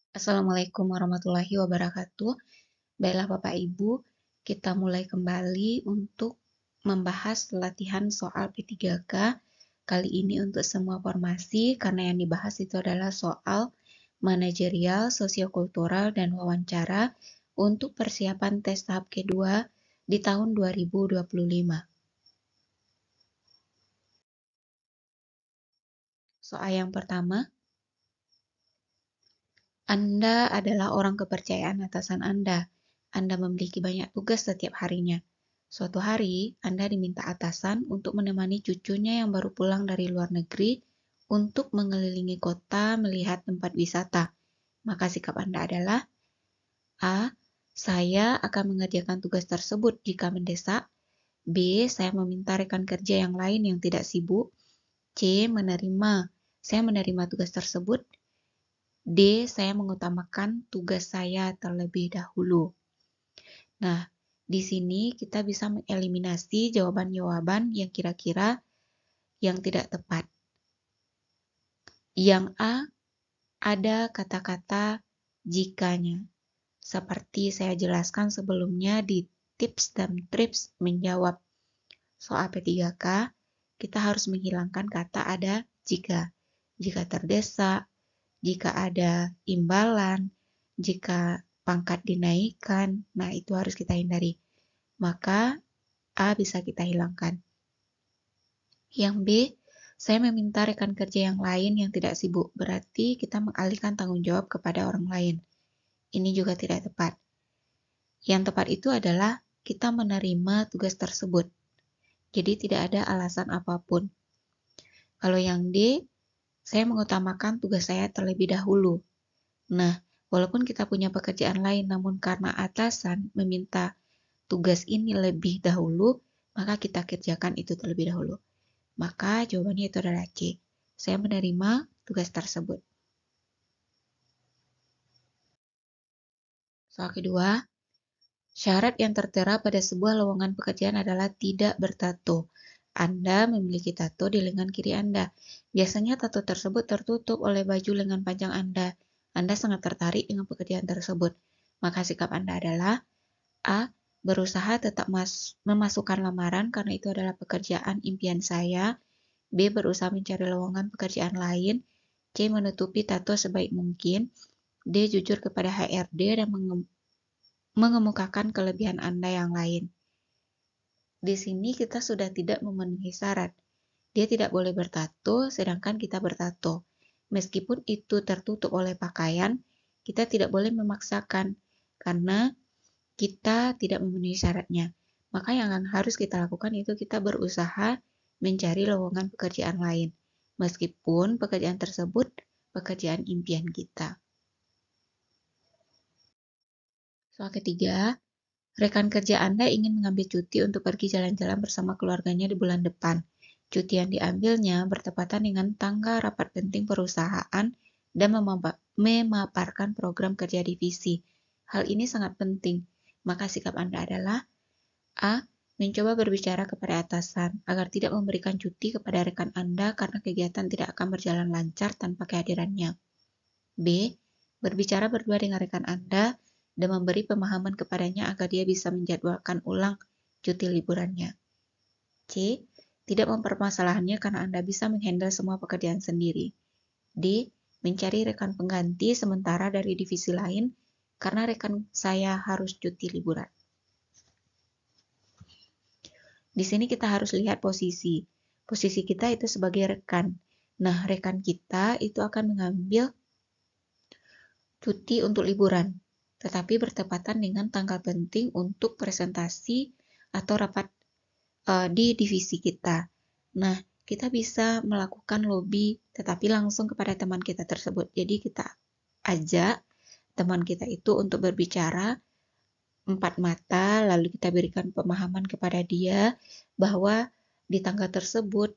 Assalamualaikum warahmatullahi wabarakatuh. Baiklah Bapak Ibu, kita mulai kembali untuk membahas latihan soal P3K. Kali ini untuk semua formasi, karena yang dibahas itu adalah soal manajerial, sosiokultural, dan wawancara untuk persiapan tes tahap kedua di tahun 2025. Soal yang pertama, Anda adalah orang kepercayaan atasan Anda. Anda memiliki banyak tugas setiap harinya. Suatu hari, Anda diminta atasan untuk menemani cucunya yang baru pulang dari luar negeri untuk mengelilingi kota melihat tempat wisata. Maka sikap Anda adalah A. Saya akan mengerjakan tugas tersebut jika mendesak. B. Saya meminta rekan kerja yang lain yang tidak sibuk. C. Saya menerima tugas tersebut. D. Saya mengutamakan tugas saya terlebih dahulu. Nah, di sini kita bisa mengeliminasi jawaban-jawaban yang kira-kira yang tidak tepat. Yang A, ada kata-kata jikanya. Seperti saya jelaskan sebelumnya di tips dan trips menjawab soal P3K, kita harus menghilangkan kata ada jika. Jika terdesak, jika ada imbalan, jika pangkat dinaikkan, nah itu harus kita hindari. Maka A bisa kita hilangkan. Yang B, saya meminta rekan kerja yang lain yang tidak sibuk. Berarti kita mengalihkan tanggung jawab kepada orang lain. Ini juga tidak tepat. Yang tepat itu adalah kita menerima tugas tersebut. Jadi tidak ada alasan apapun. Kalau yang D, saya mengutamakan tugas saya terlebih dahulu. Nah, walaupun kita punya pekerjaan lain, namun karena atasan meminta tugas ini lebih dahulu, maka kita kerjakan itu terlebih dahulu. Maka jawabannya itu adalah C. Saya menerima tugas tersebut. Soal kedua, syarat yang tertera pada sebuah lowongan pekerjaan adalah tidak bertato. Anda memiliki tato di lengan kiri Anda. Biasanya tato tersebut tertutup oleh baju lengan panjang Anda. Anda sangat tertarik dengan pekerjaan tersebut. Maka sikap Anda adalah A. Berusaha tetap memasukkan lamaran karena itu adalah pekerjaan impian saya. B. Berusaha mencari lowongan pekerjaan lain. C. Menutupi tato sebaik mungkin. D. Jujur kepada HRD dan mengemukakan kelebihan Anda yang lain. Di sini kita sudah tidak memenuhi syarat. Dia tidak boleh bertato, sedangkan kita bertato. Meskipun itu tertutup oleh pakaian, kita tidak boleh memaksakan karena kita tidak memenuhi syaratnya. Maka yang harus kita lakukan itu kita berusaha mencari lowongan pekerjaan lain. Meskipun pekerjaan tersebut pekerjaan impian kita. Soal ketiga, rekan kerja Anda ingin mengambil cuti untuk pergi jalan-jalan bersama keluarganya di bulan depan. Cuti yang diambilnya bertepatan dengan tanggal rapat penting perusahaan dan memaparkan program kerja divisi. Hal ini sangat penting, maka sikap Anda adalah A. Mencoba berbicara kepada atasan agar tidak memberikan cuti kepada rekan Anda karena kegiatan tidak akan berjalan lancar tanpa kehadirannya. B. Berbicara berdua dengan rekan Anda dan memberi pemahaman kepadanya agar dia bisa menjadwalkan ulang cuti liburannya. C. Tidak mempermasalahannya karena Anda bisa menghandle semua pekerjaan sendiri. D. Mencari rekan pengganti sementara dari divisi lain karena rekan saya harus cuti liburan. Di sini kita harus lihat posisi. Posisi kita itu sebagai rekan. Nah, rekan kita itu akan mengambil cuti untuk liburan, tetapi bertepatan dengan tanggal penting untuk presentasi atau rapat di divisi kita. Nah, kita bisa melakukan lobby tetapi langsung kepada teman kita tersebut. Jadi kita ajak teman kita itu untuk berbicara empat mata, lalu kita berikan pemahaman kepada dia bahwa di tanggal tersebut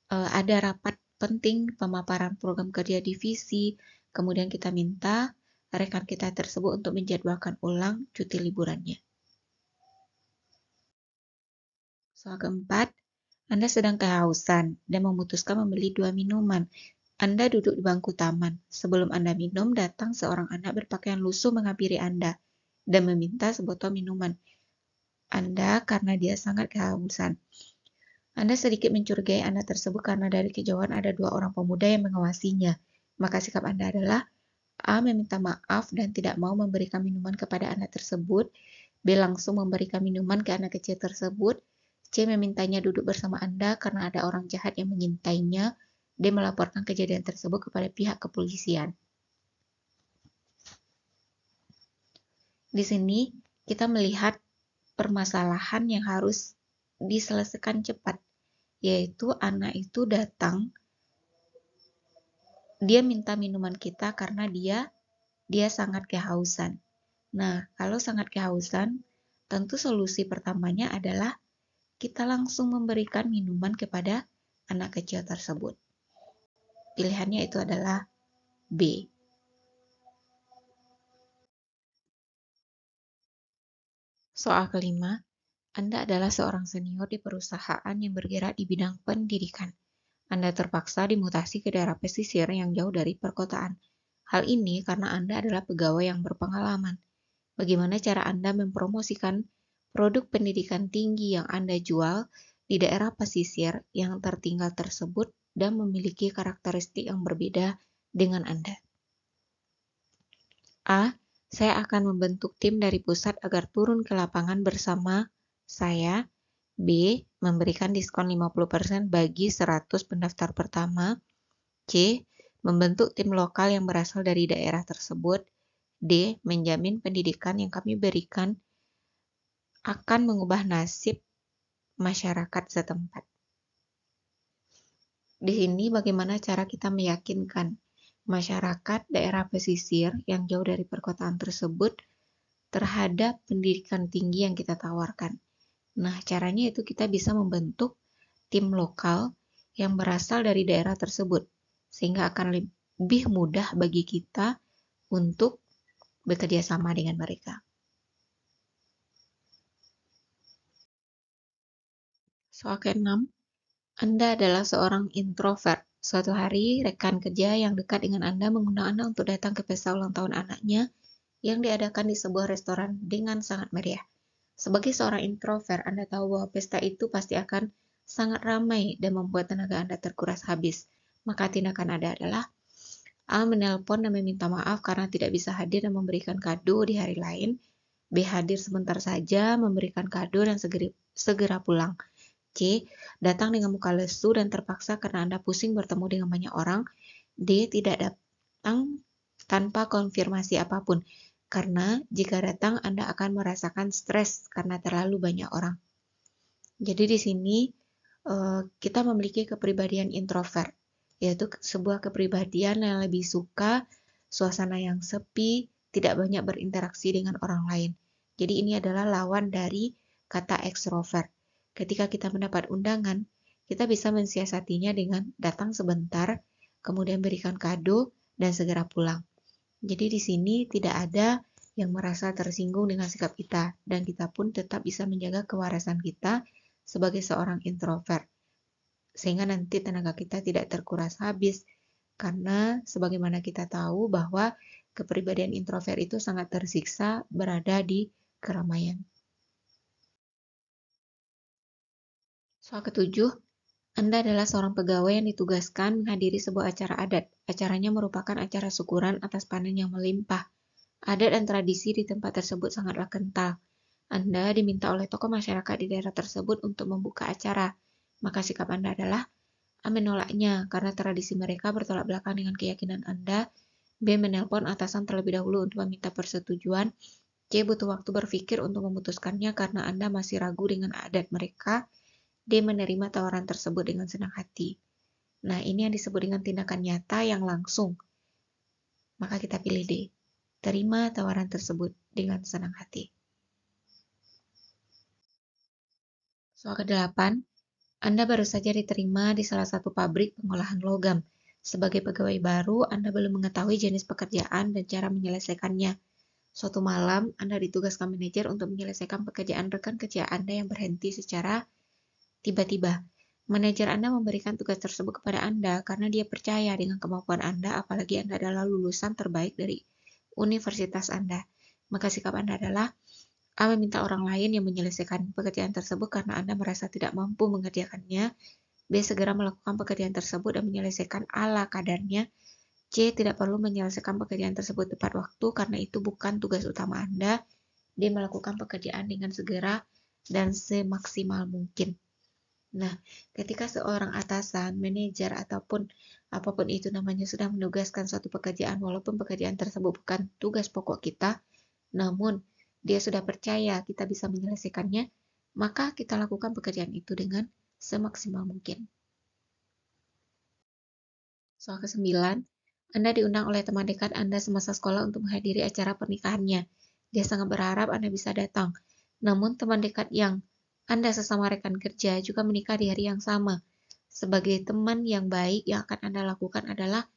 ada rapat penting pemaparan program kerja divisi, kemudian kita minta rekan kita tersebut untuk menjadwalkan ulang cuti liburannya. Soal keempat, Anda sedang kehausan dan memutuskan membeli 2 minuman. Anda duduk di bangku taman. Sebelum Anda minum, datang seorang anak berpakaian lusuh menghampiri Anda dan meminta sebotol minuman Anda karena dia sangat kehausan. Anda sedikit mencurigai anak tersebut karena dari kejauhan ada dua orang pemuda yang mengawasinya. Maka sikap Anda adalah A. Meminta maaf dan tidak mau memberikan minuman kepada anak tersebut. B. Langsung memberikan minuman ke anak kecil tersebut. C. Memintanya duduk bersama Anda karena ada orang jahat yang mengintainya. D. Melaporkan kejadian tersebut kepada pihak kepolisian. Di sini kita melihat permasalahan yang harus diselesaikan cepat, yaitu anak itu datang, dia minta minuman kita karena dia sangat kehausan. Nah, kalau sangat kehausan, tentu solusi pertamanya adalah kita langsung memberikan minuman kepada anak kecil tersebut. Pilihannya itu adalah B. Soal kelima, Anda adalah seorang senior di perusahaan yang bergerak di bidang pendidikan. Anda terpaksa dimutasi ke daerah pesisir yang jauh dari perkotaan. Hal ini karena Anda adalah pegawai yang berpengalaman. Bagaimana cara Anda mempromosikan produk pendidikan tinggi yang Anda jual di daerah pesisir yang tertinggal tersebut dan memiliki karakteristik yang berbeda dengan Anda? A. Saya akan membentuk tim dari pusat agar turun ke lapangan bersama saya. B. Memberikan diskon 50% bagi 100 pendaftar pertama. C. Membentuk tim lokal yang berasal dari daerah tersebut. D. Menjamin pendidikan yang kami berikan akan mengubah nasib masyarakat setempat. Di sini bagaimana cara kita meyakinkan masyarakat daerah pesisir yang jauh dari perkotaan tersebut terhadap pendidikan tinggi yang kita tawarkan. Nah, caranya itu kita bisa membentuk tim lokal yang berasal dari daerah tersebut, sehingga akan lebih mudah bagi kita untuk bekerja sama dengan mereka. Soal ke-6, Anda adalah seorang introvert. Suatu hari, rekan kerja yang dekat dengan Anda mengundang Anda untuk datang ke pesta ulang tahun anaknya yang diadakan di sebuah restoran dengan sangat meriah. Sebagai seorang introvert, Anda tahu bahwa pesta itu pasti akan sangat ramai dan membuat tenaga Anda terkuras habis. Maka tindakan Anda adalah A. Menelpon dan meminta maaf karena tidak bisa hadir dan memberikan kado di hari lain. B. Hadir sebentar saja, memberikan kado dan segera pulang. C. Datang dengan muka lesu dan terpaksa karena Anda pusing bertemu dengan banyak orang. D. Tidak datang tanpa konfirmasi apapun, karena jika datang Anda akan merasakan stres karena terlalu banyak orang. Jadi di sini kita memiliki kepribadian introvert, yaitu sebuah kepribadian yang lebih suka suasana yang sepi, tidak banyak berinteraksi dengan orang lain. Jadi ini adalah lawan dari kata extrovert. Ketika kita mendapat undangan, kita bisa mensiasatinya dengan datang sebentar, kemudian berikan kado, dan segera pulang. Jadi di sini tidak ada yang merasa tersinggung dengan sikap kita, dan kita pun tetap bisa menjaga kewarasan kita sebagai seorang introvert, sehingga nanti tenaga kita tidak terkuras habis, karena sebagaimana kita tahu bahwa kepribadian introvert itu sangat tersiksa berada di keramaian. Soal ke-7, Anda adalah seorang pegawai yang ditugaskan menghadiri sebuah acara adat. Acaranya merupakan acara syukuran atas panen yang melimpah. Adat dan tradisi di tempat tersebut sangatlah kental. Anda diminta oleh tokoh masyarakat di daerah tersebut untuk membuka acara. Maka sikap Anda adalah A. Menolaknya karena tradisi mereka bertolak belakang dengan keyakinan Anda. B. Menelpon atasan terlebih dahulu untuk meminta persetujuan. C. Butuh waktu berpikir untuk memutuskannya karena Anda masih ragu dengan adat mereka. D. Menerima tawaran tersebut dengan senang hati. Nah, ini yang disebut dengan tindakan nyata yang langsung. Maka kita pilih D. Terima tawaran tersebut dengan senang hati. Soal ke-8, Anda baru saja diterima di salah satu pabrik pengolahan logam. Sebagai pegawai baru, Anda belum mengetahui jenis pekerjaan dan cara menyelesaikannya. Suatu malam, Anda ditugaskan manajer untuk menyelesaikan pekerjaan rekan kerja Anda yang berhenti secara tiba-tiba. Manajer Anda memberikan tugas tersebut kepada Anda karena dia percaya dengan kemampuan Anda, apalagi Anda adalah lulusan terbaik dari universitas Anda. Maka sikap Anda adalah A. Meminta orang lain yang menyelesaikan pekerjaan tersebut karena Anda merasa tidak mampu mengerjakannya. B. Segera melakukan pekerjaan tersebut dan menyelesaikan ala kadarnya. C. Tidak perlu menyelesaikan pekerjaan tersebut tepat waktu karena itu bukan tugas utama Anda. D. Melakukan pekerjaan dengan segera dan semaksimal mungkin. Nah, ketika seorang atasan, manajer, ataupun apapun itu namanya sudah menugaskan suatu pekerjaan, walaupun pekerjaan tersebut bukan tugas pokok kita, namun dia sudah percaya kita bisa menyelesaikannya, maka kita lakukan pekerjaan itu dengan semaksimal mungkin. Soal ke-9, Anda diundang oleh teman dekat Anda semasa sekolah untuk menghadiri acara pernikahannya. Dia sangat berharap Anda bisa datang. Namun teman dekat yang Anda sesama rekan kerja juga menikah di hari yang sama. Sebagai teman yang baik, yang akan Anda lakukan adalah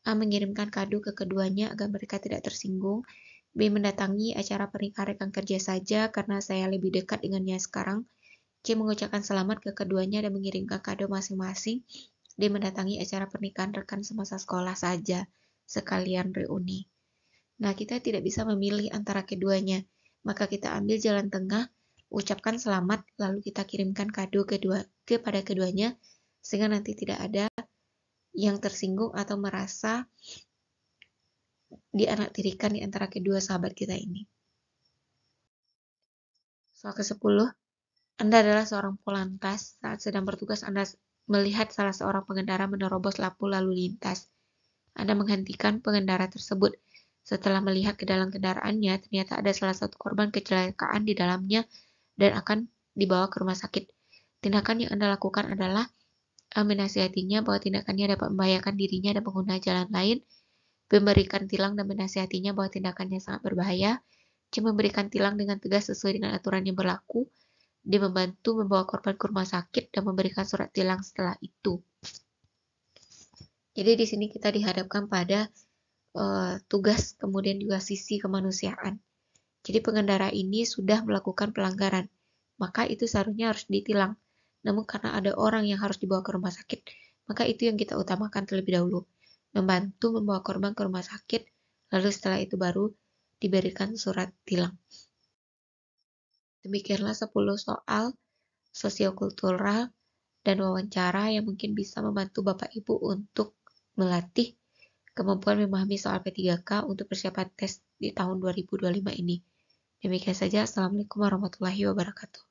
A. Mengirimkan kado ke keduanya agar mereka tidak tersinggung. B. Mendatangi acara pernikahan rekan kerja saja karena saya lebih dekat dengannya sekarang. C. Mengucapkan selamat ke keduanya dan mengirimkan kado masing-masing. D. Mendatangi acara pernikahan rekan semasa sekolah saja, sekalian reuni. Nah, kita tidak bisa memilih antara keduanya. Maka kita ambil jalan tengah, ucapkan selamat, lalu kita kirimkan kado kepada keduanya, sehingga nanti tidak ada yang tersinggung atau merasa dianaktirikan di antara kedua sahabat kita ini. Soal ke-10, Anda adalah seorang polantas. Saat sedang bertugas, Anda melihat salah seorang pengendara menerobos lampu lalu lintas. Anda menghentikan pengendara tersebut. Setelah melihat ke dalam kendaraannya, ternyata ada salah satu korban kecelakaan di dalamnya dan akan dibawa ke rumah sakit. Tindakan yang Anda lakukan adalah menasihatinya bahwa tindakannya dapat membahayakan dirinya dan pengguna jalan lain, memberikan tilang dan menasihatinya bahwa tindakannya sangat berbahaya, memberikan tilang dengan tegas sesuai dengan aturan yang berlaku, dia membantu membawa korban ke rumah sakit dan memberikan surat tilang setelah itu. Jadi di sini kita dihadapkan pada tugas kemudian juga sisi kemanusiaan. Jadi pengendara ini sudah melakukan pelanggaran, maka itu seharusnya harus ditilang. Namun karena ada orang yang harus dibawa ke rumah sakit, maka itu yang kita utamakan terlebih dahulu. Membantu membawa korban ke rumah sakit, lalu setelah itu baru diberikan surat tilang. Demikianlah 10 soal sosiokultural dan wawancara yang mungkin bisa membantu Bapak Ibu untuk melatih kemampuan memahami soal P3K untuk persiapan tes di tahun 2025 ini. Demikian saja. Assalamualaikum warahmatullahi wabarakatuh.